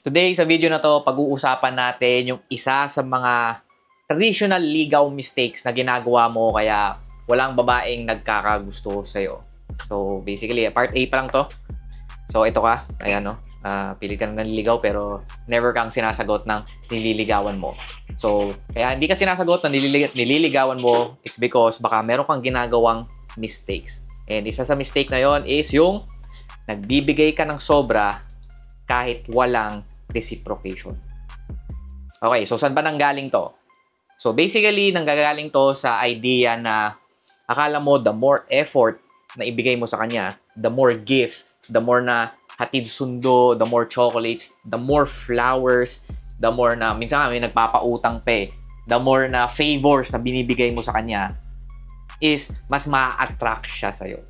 Today, sa video na to, pag-uusapan natin yung isa sa mga traditional ligaw mistakes na ginagawa mo kaya walang babaeng nagkakagusto sa'yo. So, basically, part A pa lang to. So, ito ka. Ayan, no? Pilit ka na naliligaw pero never kang sinasagot ng nililigawan mo. So, kaya hindi ka sinasagot ng nililigawan mo, it's because baka meron kang ginagawang mistakes. And isa sa mistake na yon is yung nagbibigay ka ng sobra kahit walang reciprocation. Okay, so saan ba nanggaling to? So basically, nanggagaling to sa idea na akala mo the more effort na ibigay mo sa kanya, the more gifts, the more na hatid sundo, the more chocolates, the more flowers, the more na, minsan may nagpapautang pa the more na favors na binibigay mo sa kanya is mas ma-attract siya sa'yo.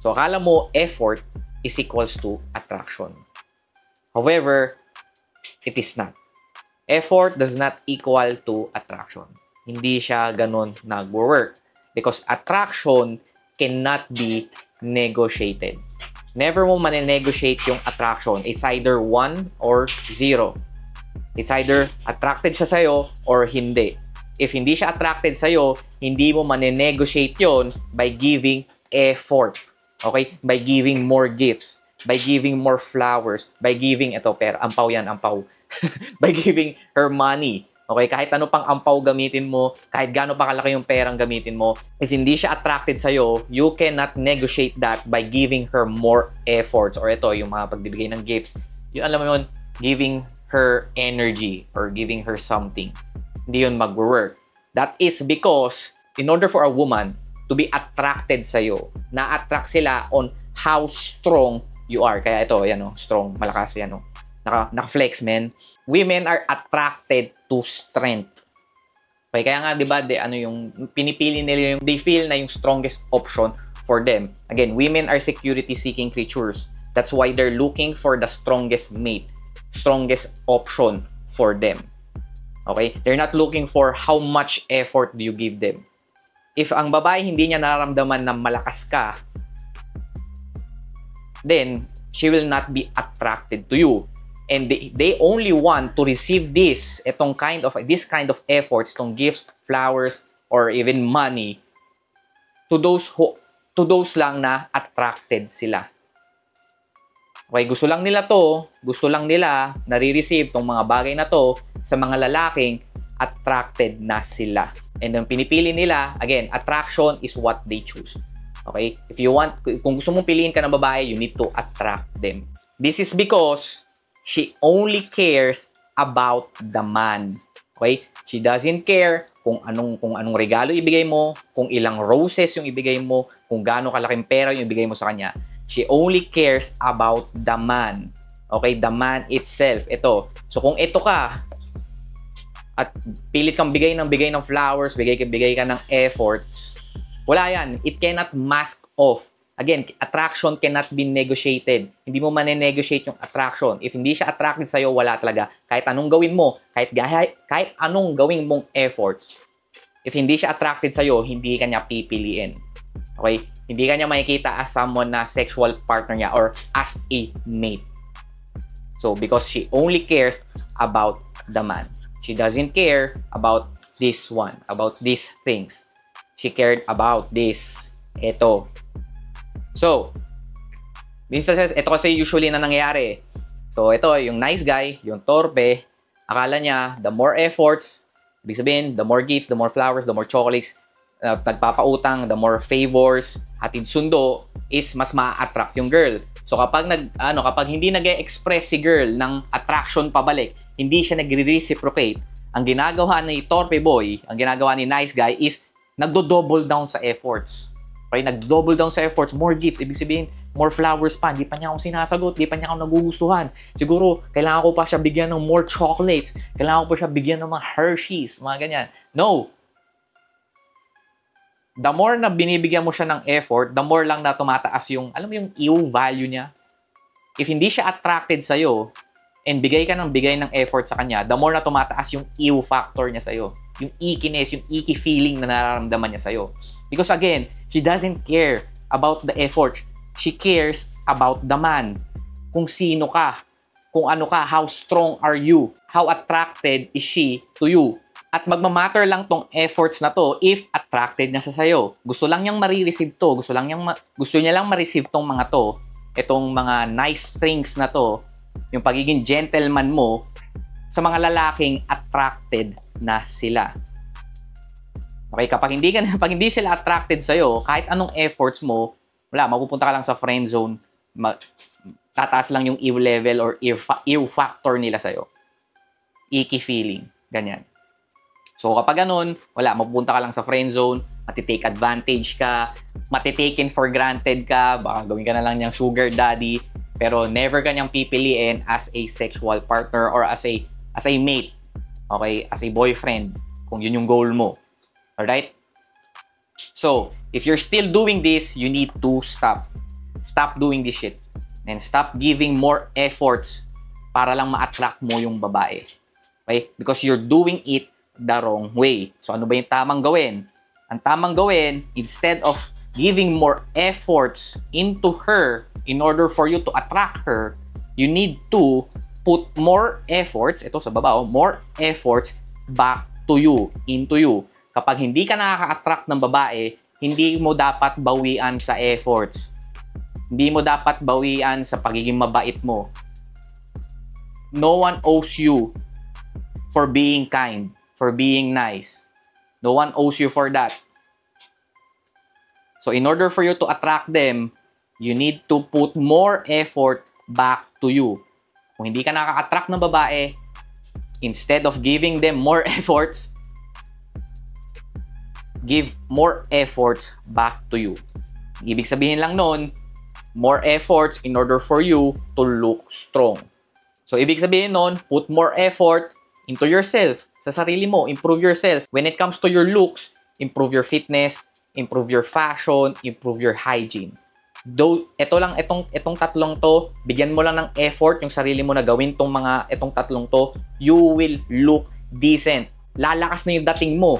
So akala mo effort is equals to attraction. However, it is not. Effort does not equal to attraction. Hindi siya ganun nag-work. Because attraction cannot be negotiated. Never mo mane-negotiate yung attraction. It's either 1 or 0. It's either attracted siya sa'yo or hindi. If hindi siya attracted sa'yo, hindi mo mane-negotiate yon by giving effort. Okay? By giving more gifts. By giving more flowers, by giving, ampaw yan, ampaw. By giving her money. Okay, kahit ano pang ampaw gamitin mo, kahit gaano pa kalaki yung perang gamitin mo, if hindi siya attracted sa'yo, you cannot negotiate that by giving her more efforts. Or ito, yung mga pagbibigay ng gifts. Yung alam mo yun, giving her energy or giving her something. Hindi yun mag-work. That is because, in order for a woman to be attracted sa'yo, na-attract sila on how strong you are. Kaya ito, yan o, strong, malakas yan o. Naka-flex, man. Women are attracted to strength. Okay, kaya nga, di ba, yung pinipili nila yung, they feel na yung strongest option for them. Again, women are security-seeking creatures. That's why they're looking for the strongest mate, strongest option for them. Okay? They're not looking for how much effort do you give them. If ang babae hindi niya nararamdaman na malakas ka, then she will not be attracted to you. And they only want to receive this kind of efforts, itong gifts, flowers, or even money to those lang na attracted sila. Okay, gusto lang nila nare-receive tong mga bagay na to sa mga lalaking attracted na sila. And ang pinipili nila, again, attraction is what they choose. Okay? Kung gusto mong piliin ka ng babae, you need to attract them. This is because she only cares about the man. Okay? She doesn't care kung anong regalo ibigay mo, kung ilang roses yung ibigay mo, kung gaano kalaking pera yung ibigay mo sa kanya. She only cares about the man. Okay? The man itself. Ito. So kung ito ka, at pilit kang bigay ng flowers, bigay ka ng efforts, wala yan. It cannot mask off. Again, attraction cannot be negotiated. Hindi mo mane-negotiate yung attraction. If hindi siya attracted sa'yo, wala talaga. Kahit anong gawin mo, kahit anong gawin mong efforts, if hindi siya attracted sa'yo, hindi ka niya pipiliin. Okay? Hindi ka niya makikita as someone na sexual partner niya or as a mate. So, because she only cares about the man. She doesn't care about this one, about these things. She cared about this. Ito. So, ito kasi usually na nangyayari. So, ito, yung nice guy, yung torpe, akala niya, the more efforts, ibig sabihin, the more gifts, the more flowers, the more chocolates, nagpapautang, the more favors, hatid sundo, is mas ma-attract yung girl. So, kapag hindi nag-express si girl ng attraction pabalik, hindi siya nagre-reciprocate, ang ginagawa ni torpe boy, ang ginagawa ni nice guy is nagdo-double down sa efforts. Okay? Nagdo-double down sa efforts, more gifts, ibig sabihin, more flowers pa, hindi pa niya ako sinasagot, hindi pa niya ako nagugustuhan. Siguro, kailangan ko pa siya bigyan ng more chocolates, kailangan ko pa siya bigyan ng mga Hershey's, mga ganyan. No! The more na binibigyan mo siya ng effort, the more lang na tumataas yung, alam mo yung EW value niya. If hindi siya attracted sa'yo, and bigay ng effort sa kanya, the more na tumataas yung EW factor niya sa'yo. Yung ickiness, yung icky feeling na nararamdaman niya sa'yo. Because again, she doesn't care about the effort. She cares about the man. Kung sino ka. kung ano ka, how strong are you, how attracted is she to you. At magmamatter lang tong efforts na to if attracted na sa sayo. Gusto lang niyang ma-receive to, gusto niya lang ma-receive tong mga to, itong mga nice things na to, yung pagiging gentleman mo sa mga lalaking attracted na sila. Okay, pag hindi sila attracted sa'yo, kahit anong efforts mo, wala, mapupunta ka lang sa friend zone, tataas lang yung ew level or ew factor nila sa'yo. Icky feeling, ganyan. So kapag ganun, wala, mapupunta ka lang sa friend zone, matitake advantage ka, matitaken for granted ka, baka gawin ka na lang niyang sugar daddy, pero never ka niyang pipiliin as a sexual partner or as a mate, okay, as a boyfriend, kung yun yung goal mo. Alright? So, if you're still doing this, you need to stop. Stop doing this shit. And stop giving more efforts para lang ma-attract mo yung babae. Okay? Because you're doing it the wrong way. So, ano ba yung tamang gawin? Ang tamang gawin, instead of giving more efforts into her in order for you to attract her, you need to put more efforts, ito sa baba, more efforts back to you, into you. Kapag hindi ka nakaka-attract ng babae, hindi mo dapat bawian sa efforts. Hindi mo dapat bawian sa pagiging mabait mo. No one owes you for being kind, for being nice. No one owes you for that. So in order for you to attract them, you need to put more effort back to you. Kung hindi ka nakaka-attract ng babae, instead of giving them more efforts, give more efforts back to you. Ibig sabihin lang nun, more efforts in order for you to look strong. So ibig sabihin nun, put more effort into yourself, sa sarili mo, improve yourself. When it comes to your looks, improve your fitness, improve your fashion, improve your hygiene. Though, itong tatlong to, bigyan mo lang ng effort yung sarili mo na gawin itong tatlong to, you will look decent. Lalakas na yung dating mo.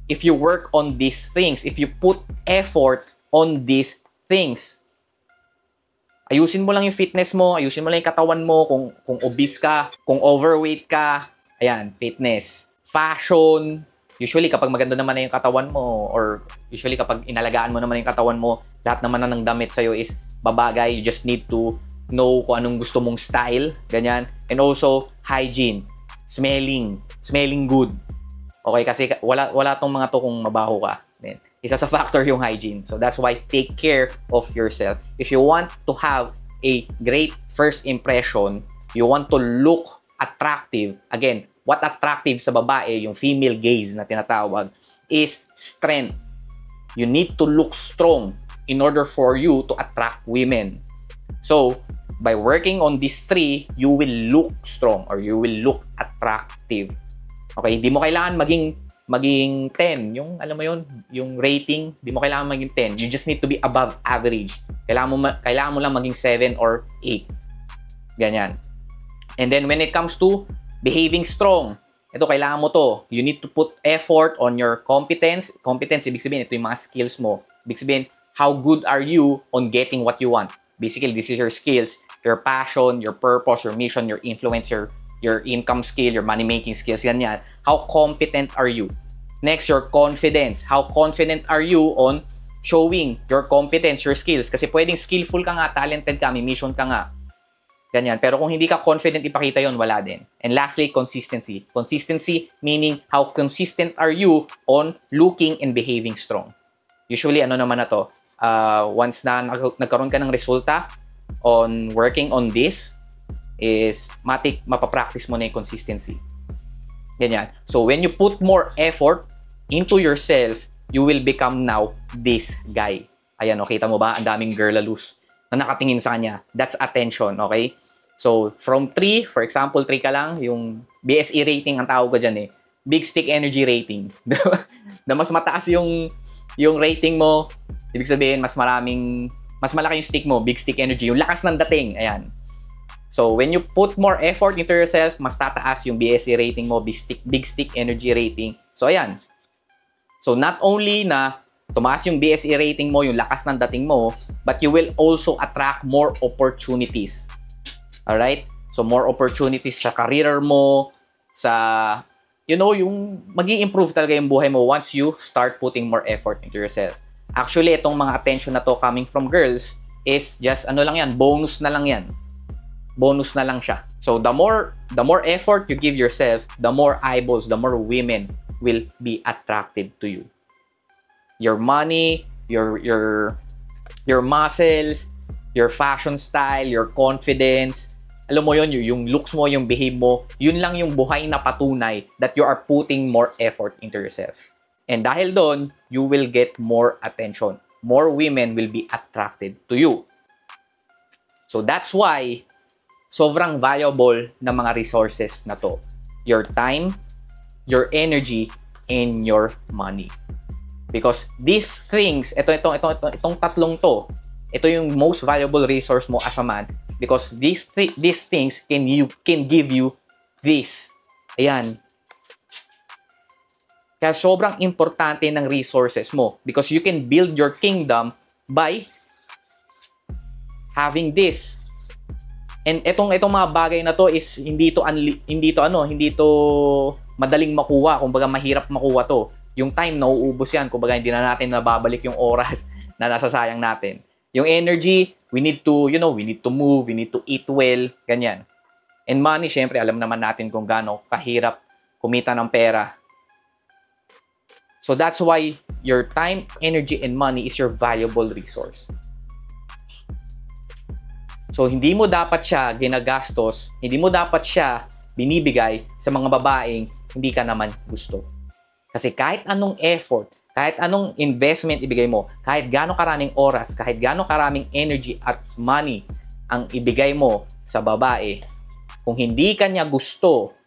If you work on these things, if you put effort on these things. Ayusin mo lang yung fitness mo, ayusin mo lang yung katawan mo, kung obese ka, kung overweight ka, ayan, fitness. Fashion, usually kapag maganda naman na yung katawan mo, or usually kapag inalagaan mo naman yung katawan mo, lahat naman na ng damit sa'yo is babagay. You just need to know kung anong gusto mong style, ganyan. And also, hygiene, smelling good. Okay, kasi wala tong mga to kung mabaho ka. Then, isa sa factor yung hygiene. So that's why take care of yourself. If you want to have a great first impression, you want to look attractive. Again, what attractive sa babae, yung female gaze na tinatawag, is strength. You need to look strong in order for you to attract women. So, by working on these three, you will look strong or you will look attractive. Okay, hindi mo kailangan maging 10. Yung, alam mo yun, yung rating, hindi mo kailangan maging 10. You just need to be above average. Kailangan mo lang maging 7 or 8. Ganyan. And then, when it comes to behaving strong, ito, kailangan mo to. You need to put effort on your competence. Competence, ibig sabihin, ito yung mga skills mo. Ibig sabihin, how good are you on getting what you want? Basically, this is your skills, your passion, your purpose, your mission, your influence, your income skill, your money-making skills, ganyan. How competent are you? Next, your confidence. How confident are you on showing your competence, your skills? Kasi pwedeng skillful ka nga, talented ka, may mission ka nga. Ganyan. Pero kung hindi ka confident ipakita yon, wala din. And lastly, consistency. Consistency meaning how consistent are you on looking and behaving strong. Usually, ano naman na to? Once na nagkaroon ka ng resulta on working on this, is mapapractice mo na yung consistency. Ganyan. So, when you put more effort into yourself, you will become now this guy. Ayan, kita mo ba? Ang daming girlalus na nakatingin sa kanya. That's attention, okay? So, from 3, for example, 3 ka lang, yung BSE rating ang tawag ko dyan eh. Big Stick Energy Rating. Na mas mataas yung rating mo, ibig sabihin, mas malaki yung stick mo, Big Stick Energy. Yung lakas ng dating, ayan. So, when you put more effort into yourself, mas tataas yung BSE rating mo, Big Stick Energy Rating. So, ayan. So, not only na tumaas yung BSE rating mo, yung lakas ng dating mo, but you will also attract more opportunities. Alright? So, more opportunities sa career mo, sa, yung mag-i-improve talaga yung buhay mo once you start putting more effort into yourself. Actually, itong mga attention na to coming from girls is just, lang yan, bonus na lang yan. Bonus na lang siya. So, the more effort you give yourself, the more eyeballs, the more women will be attracted to you. Your money, your muscles, your fashion style, your confidence, alam mo yun, yung looks mo, yung behave mo, yun lang yung buhay na patunay that you are putting more effort into yourself. And dahil doon, you will get more attention. More women will be attracted to you. So that's why, sobrang valuable na mga resources na to. Your time, your energy, and your money. Because these things, itong tatlong to, ito yung most valuable resource mo as a man. Because these things can give you this. Ayan. Kaya sobrang importante ng resources mo. Because you can build your kingdom by having this. And itong mga bagay na to is hindi to madaling makuha. Kumbaga mahirap makuha to. Yung time nauubos yan. Kumbaga hindi na natin nababalik yung oras na nasasayang natin. Yung energy, we need to move, we need to eat well, ganyan. And money, syempre, alam naman natin kung gaano kahirap kumita ng pera. So that's why your time, energy, and money is your valuable resource. So hindi mo dapat siya ginagastos, hindi mo dapat siya binibigay sa mga babaeng hindi ka naman gusto. Kasi kahit anong effort, kahit anong investment ibigay mo, kahit gaano karaming oras, kahit gaano karaming energy at money ang ibigay mo sa babae, kung hindi ka niya gusto,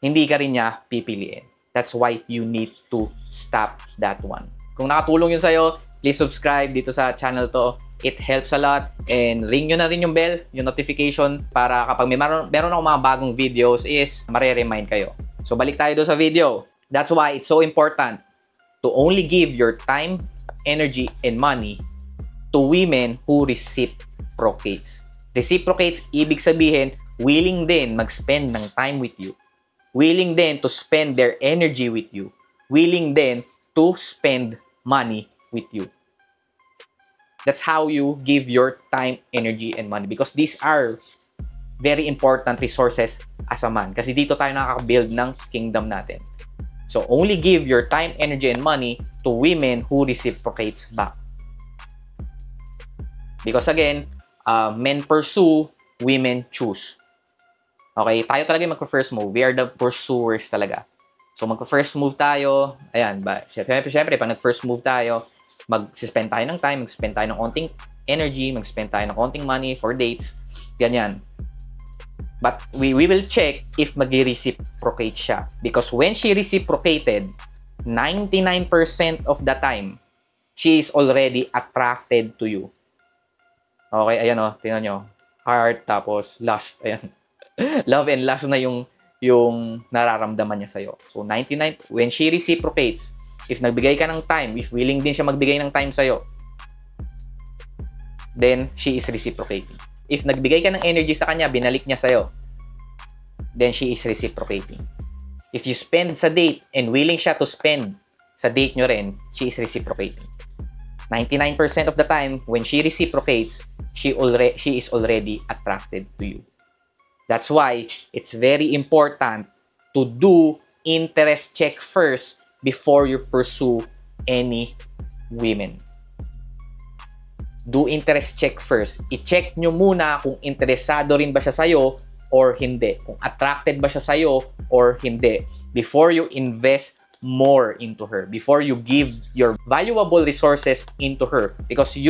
hindi ka rin niya pipiliin. That's why you need to stop that one. Kung nakatulong yun sa'yo, please subscribe dito sa channel to. It helps a lot. And ring nyo na rin yung bell, yung notification, para kapag meron ako mga bagong videos is mare-remind kayo. So balik tayo doon sa video. That's why it's so important to only give your time, energy, and money to women who reciprocates. Reciprocates, ibig sabihin, willing din mag-spend ng time with you. Willing din to spend their energy with you. Willing din to spend money with you. That's how you give your time, energy, and money. Because these are very important resources as a man. Kasi dito tayo nakaka-build ng kingdom natin. So, only give your time, energy, and money to women who reciprocates back. Because again, men pursue, women choose. Okay? Tayo talaga yung mag-first move. We are the pursuers talaga. So, mag-first move tayo. Ayan, syempre, pag nag-first move tayo, mag-spend tayo ng time, mag-spend tayo ng konting energy, mag-spend tayo ng konting money for dates. Ganyan. But we will check if mag-reciprocate siya. Because when she reciprocated, 99% of the time, she is already attracted to you. Okay, ayan o, tingnan nyo. Heart, tapos lust. Ayan. Love and lust na yung nararamdaman niya sa'yo. So, 99, when she reciprocates, if nagbigay ka ng time, if willing din siya magbigay ng time sa'yo, then she is reciprocating. If nagbigay ka ng energy sa kanya, binalik niya sa'yo, then she is reciprocating. If you spend sa date and willing siya to spend sa date nyo rin, she is reciprocating. 99% of the time, when she reciprocates, she is already attracted to you. That's why it's very important to do interest check first before you pursue any women. Do interest check first. I-check nyo muna kung interesado rin ba siya sa'yo or hindi. Kung attracted ba siya sa'yo or hindi. Before you invest more into her. Before you give your valuable resources into her. Kasi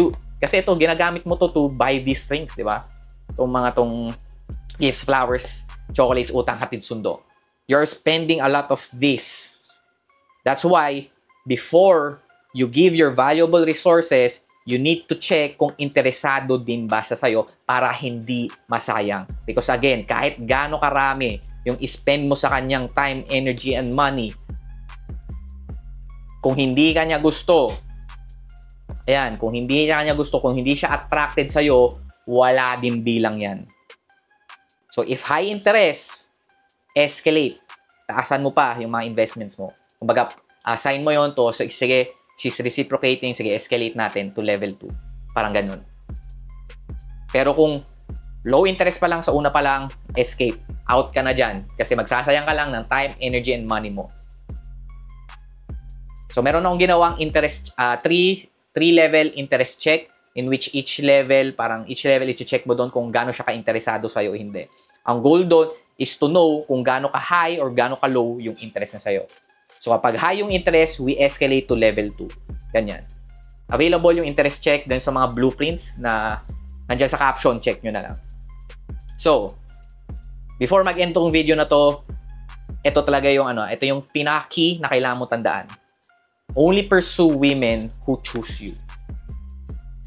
ito, ginagamit mo to buy these things, di ba? Itong gifts, flowers, chocolates, utang, hatid, sundo. You're spending a lot of this. That's why, before you give your valuable resources, you need to check kung interesado din ba siya sa'yo para hindi masayang. Because again, kahit gaano karami yung spend mo sa kanyang time, energy, and money, kung hindi kanya gusto, ayan, kung hindi siya attracted sa'yo, wala din bilang yan. So, if high interest, escalate. Taasan mo pa yung mga investments mo. Kumbaga, assign mo yon to, so, sige, she's reciprocating, sige, escalate natin to level 2. Parang ganun. Pero kung low interest pa lang, sa una pa lang, escape. Out ka na dyan. Kasi magsasayang ka lang ng time, energy, and money mo. So, meron akong ginawang interest, 3-level interest check, in which each level, i-check mo doon kung gaano siya ka-interesado sa'yo o hindi. Ang goal doon is to know kung gaano ka high or gaano ka low yung interest na sa'yo. So, kapag high yung interest, we escalate to level 2. Ganyan. Available yung interest check dun sa mga blueprints na nandyan sa caption, check nyo na lang. So, before mag-end tong video na to, ito talaga yung ito yung pinaka-key na kailangan mo tandaan. Only pursue women who choose you.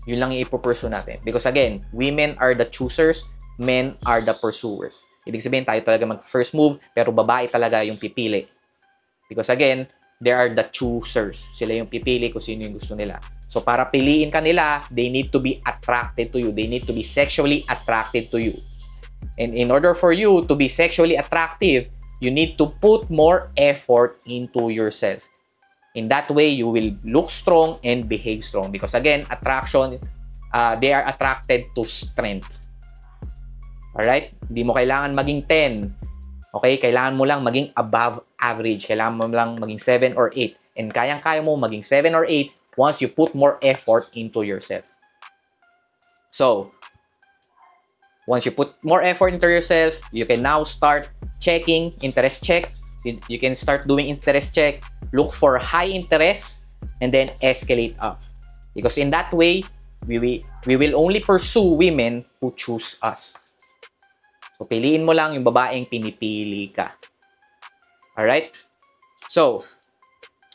Yun lang yung ipo-pursue natin. Because again, women are the choosers, men are the pursuers. Ibig sabihin, tayo talaga mag-first move, pero babae talaga yung pipili. Because again, they are the choosers. Sila yung pipili kung sino yung gusto nila. So, para piliin ka nila, they need to be attracted to you. They need to be sexually attracted to you. And in order for you to be sexually attractive, you need to put more effort into yourself. In that way, you will look strong and behave strong. Because again, attraction, they are attracted to strength. Alright? Hindi mo kailangan maging 10. Okay? Kailangan mo lang maging above average. Kailangan mo lang maging 7 or 8. And kayang-kaya mo maging 7 or 8 once you put more effort into yourself. So, once you put more effort into yourself, you can now start checking, interest check. You can start doing interest check. Look for high interest and then escalate up. Because in that way, we will only pursue women who choose us. So, piliin mo lang yung babaeng pinipili ka. Alright? So,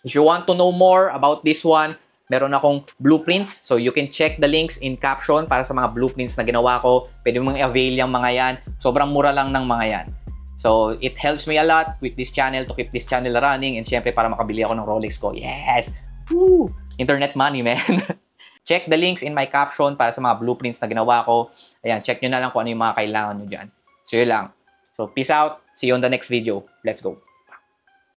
if you want to know more about this one, meron akong blueprints. So, you can check the links in caption para sa mga blueprints na ginawa ko. Pwede mong i-avail yung mga yan. Sobrang mura lang ng mga yan. So, it helps me a lot with this channel to keep this channel running. And syempre, para makabili ako ng Rolex ko. Yes! Woo! Internet money, man. Check the links in my caption para sa mga blueprints na ginawa ko. Ayan, check nyo na lang kung ano yung mga kailangan nyo dyan. So, yun lang. So, peace out. See you on the next video. Let's go.